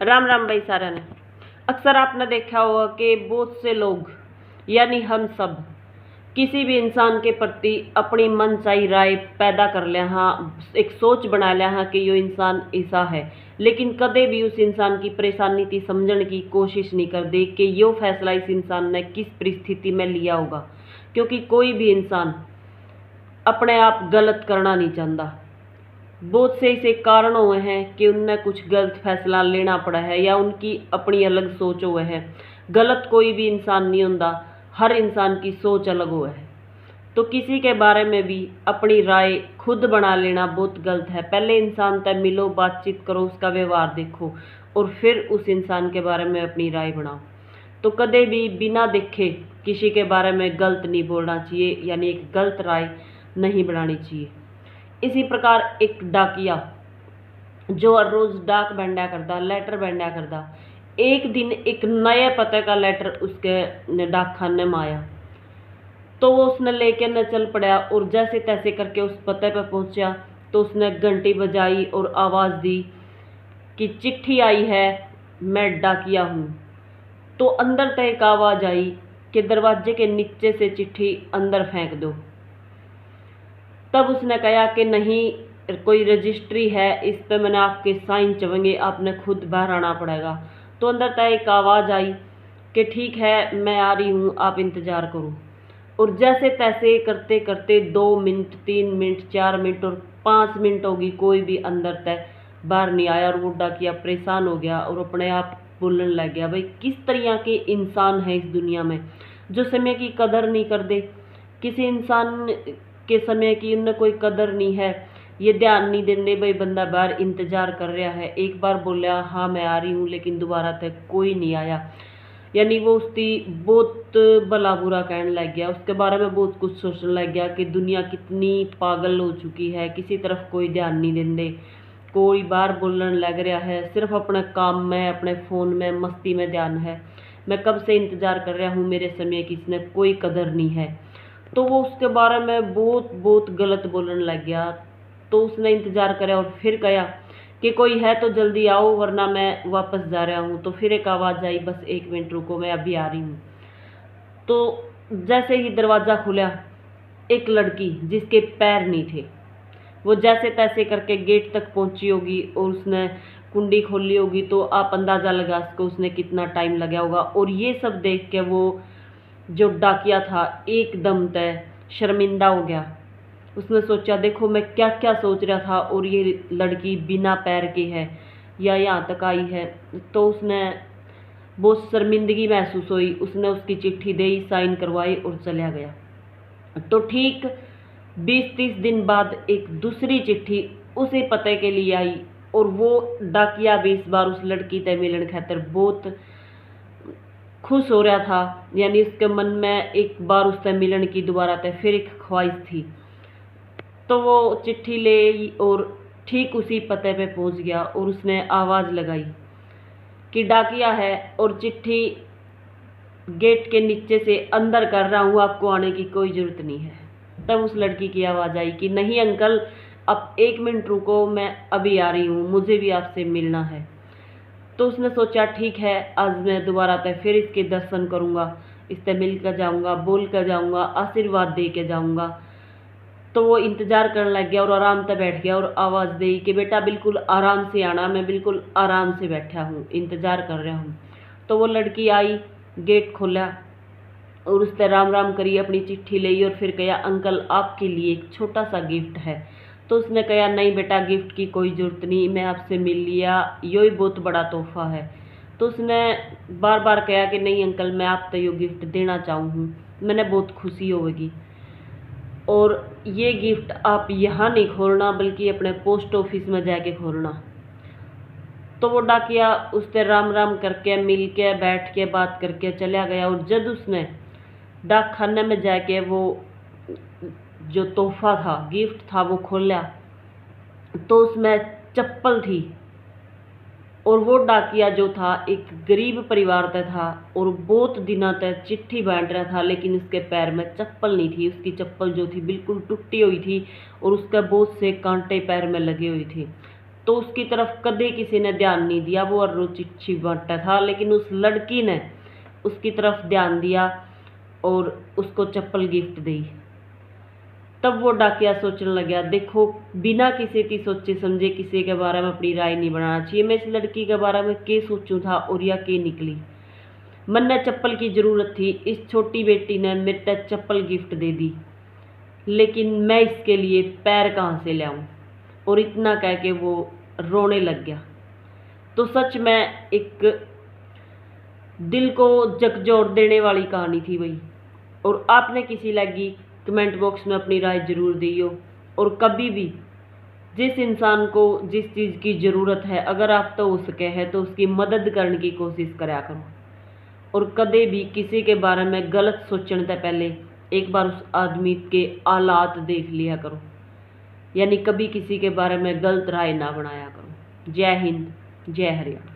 राम राम भाई सारा ने। अक्सर आपने देखा होगा कि बहुत से लोग यानी हम सब किसी भी इंसान के प्रति अपनी मनचाही राय पैदा कर लिया, हाँ एक सोच बना लिया हाँ कि यो इंसान ऐसा है, लेकिन कदे भी उस इंसान की परेशानी की समझने की कोशिश नहीं कर दे कि यो फैसला इस इंसान ने किस परिस्थिति में लिया होगा। क्योंकि कोई भी इंसान अपने आप गलत करना नहीं चाहता। बहुत से ऐसे कारण हुए हैं कि उनने कुछ गलत फैसला लेना पड़ा है या उनकी अपनी अलग सोच हुए है। गलत कोई भी इंसान नहीं होता, हर इंसान की सोच अलग हुआ है। तो किसी के बारे में भी अपनी राय खुद बना लेना बहुत गलत है। पहले इंसान तक मिलो, बातचीत करो, उसका व्यवहार देखो और फिर उस इंसान के बारे में अपनी राय बनाओ। तो कदे भी बिना देखे किसी के बारे में गलत नहीं बोलना चाहिए, यानी एक गलत राय नहीं बनानी चाहिए। इसी प्रकार एक डाकिया जो हर रोज डाक बंडा करता, लेटर बंडा करता, एक दिन एक नए पते का लेटर उसके डाक खाने में आया। तो वो उसने लेके न चल पड़ा और जैसे तैसे करके उस पते पर पहुंचा। तो उसने घंटी बजाई और आवाज दी कि चिट्ठी आई है, मैं डाकिया हूं। तो अंदर तक एक आवाज आई कि दरवाजे के नीचे से चिट्ठी अंदर फेंक दो। तब उसने कहा कि नहीं, कोई रजिस्ट्री है, इस पे मैंने आपके साइन चवेंगे, आपने खुद बाहर आना पड़ेगा। तो अंदर तक एक आवाज़ आई कि ठीक है मैं आ रही हूँ, आप इंतज़ार करो। और जैसे तैसे करते करते 2 मिनट, 3 मिनट, 4 मिनट और 5 मिनट होगी, कोई भी अंदर तक बाहर नहीं आया। और वो डाकिया परेशान हो गया और अपने आप बोलने लग गया, भाई किस तरह के इंसान है इस दुनिया में जो समय की कदर नहीं कर दे। किसी इंसान के समय की उन्हें कोई कदर नहीं है, ये ध्यान नहीं देने भाई बंदा बाहर इंतजार कर रहा है। एक बार बोला हाँ मैं आ रही हूँ, लेकिन दोबारा तक कोई नहीं आया। यानी वो उसकी बहुत भला बुरा कहने लग गया, उसके बारे में बहुत कुछ सोचने लग गया कि दुनिया कितनी पागल हो चुकी है, किसी तरफ कोई ध्यान नहीं देंदे, कोई बार बोलने लग रहा है, सिर्फ अपने काम में, अपने फ़ोन में, मस्ती में ध्यान है। मैं कब से इंतज़ार कर रहा हूँ, मेरे समय की इसने कोई कदर नहीं है। तो वो उसके बारे में बहुत बहुत गलत बोलने लग गया। तो उसने इंतज़ार करा और फिर कहा कि कोई है तो जल्दी आओ वरना मैं वापस जा रहा हूँ। तो फिर एक आवाज़ आई, बस 1 मिनट रुको, मैं अभी आ रही हूँ। तो जैसे ही दरवाज़ा खुला, एक लड़की जिसके पैर नहीं थे, वो जैसे तैसे करके गेट तक पहुंची होगी और उसने कुंडी खोली होगी। तो आप अंदाज़ा लगा सको उसने कितना टाइम लगा होगा। और ये सब देख के वो जो डाकिया था एकदम तय शर्मिंदा हो गया। उसने सोचा देखो मैं क्या क्या सोच रहा था और ये लड़की बिना पैर के है या यहाँ तक आई है। तो उसने बहुत शर्मिंदगी महसूस हुई। उसने उसकी चिट्ठी दी, साइन करवाई और चला गया। तो ठीक 20-30 दिन बाद एक दूसरी चिट्ठी उसी पते के लिए आई और वो डाकिया भी इस बार उस लड़की से मिलने खातिर बहुत खुश हो रहा था। यानी उसके मन में एक बार उससे मिलने की दोबारा से फिर एक ख्वाहिश थी। तो वो चिट्ठी ले और ठीक उसी पते पे पहुंच गया और उसने आवाज़ लगाई कि डाकिया है और चिट्ठी गेट के नीचे से अंदर कर रहा हूँ, आपको आने की कोई ज़रूरत नहीं है। तब उस लड़की की आवाज़ आई कि नहीं अंकल, अब 1 मिनट रुको, मैं अभी आ रही हूँ, मुझे भी आपसे मिलना है। तो उसने सोचा ठीक है, आज मैं दोबारा तक फिर इसके दर्शन करूँगा, इससे मिल कर जाऊँगा, बोल कर जाऊँगा, आशीर्वाद दे के जाऊँगा। तो वो इंतज़ार करने लग गया और आराम से बैठ गया और आवाज़ दी कि बेटा बिल्कुल आराम से आना, मैं बिल्कुल आराम से बैठा हूँ, इंतज़ार कर रहा हूँ। तो वो लड़की आई, गेट खोला और उससे राम राम करी, अपनी चिट्ठी ली और फिर कहा अंकल आपके लिए एक छोटा सा गिफ्ट है। तो उसने कहा नहीं बेटा, गिफ्ट की कोई ज़रूरत नहीं, मैं आपसे मिल लिया, यो ही बहुत बड़ा तोहफा है। तो उसने बार बार कहा कि नहीं अंकल, मैं आपको यो गिफ्ट देना चाहूँ, मैंने बहुत खुशी होगी। और ये गिफ्ट आप यहाँ नहीं खोलना बल्कि अपने पोस्ट ऑफिस में जाके खोलना। तो वो डाकिया उससे राम राम करके मिल के बैठ के बात करके चला गया। और जब उसने डाक खाने में जाके वो जो तोहफा था, गिफ्ट था, वो खोला तो उसमें चप्पल थी। और वो डाकिया जो था एक गरीब परिवार से था और बहुत दिनों तक चिट्ठी बांट रहा था, लेकिन उसके पैर में चप्पल नहीं थी। उसकी चप्पल जो थी बिल्कुल टूटी हुई थी और उसके बहुत से कांटे पैर में लगे हुए थे। तो उसकी तरफ कभी किसी ने ध्यान नहीं दिया, वो अरुचि भट्ट था, लेकिन उस लड़की ने उसकी तरफ ध्यान दिया और उसको चप्पल गिफ्ट दी। तब वो डाकिया सोचने लगा, देखो बिना किसी की सोचे समझे किसी के बारे में अपनी राय नहीं बनाना चाहिए। मैं इस लड़की के बारे में क्या सोचूं था और या क्या निकली। मन ने चप्पल की जरूरत थी, इस छोटी बेटी ने मेरे तक चप्पल गिफ्ट दे दी, लेकिन मैं इसके लिए पैर कहाँ से लाऊं। और इतना कह के वो रोने लग गया। तो सच में एक दिल को झकझोर देने वाली कहानी थी वही। और आपने किसी लगी कमेंट बॉक्स में अपनी राय जरूर दियो। और कभी भी जिस इंसान को जिस चीज़ की ज़रूरत है, अगर आप तो हो सके है तो उसकी मदद करने की कोशिश करा करो। और कभी भी किसी के बारे में गलत सोचने से पहले एक बार उस आदमी के हालात देख लिया करो, यानी कभी किसी के बारे में गलत राय ना बनाया करो। जय हिंद, जय हरियाणा।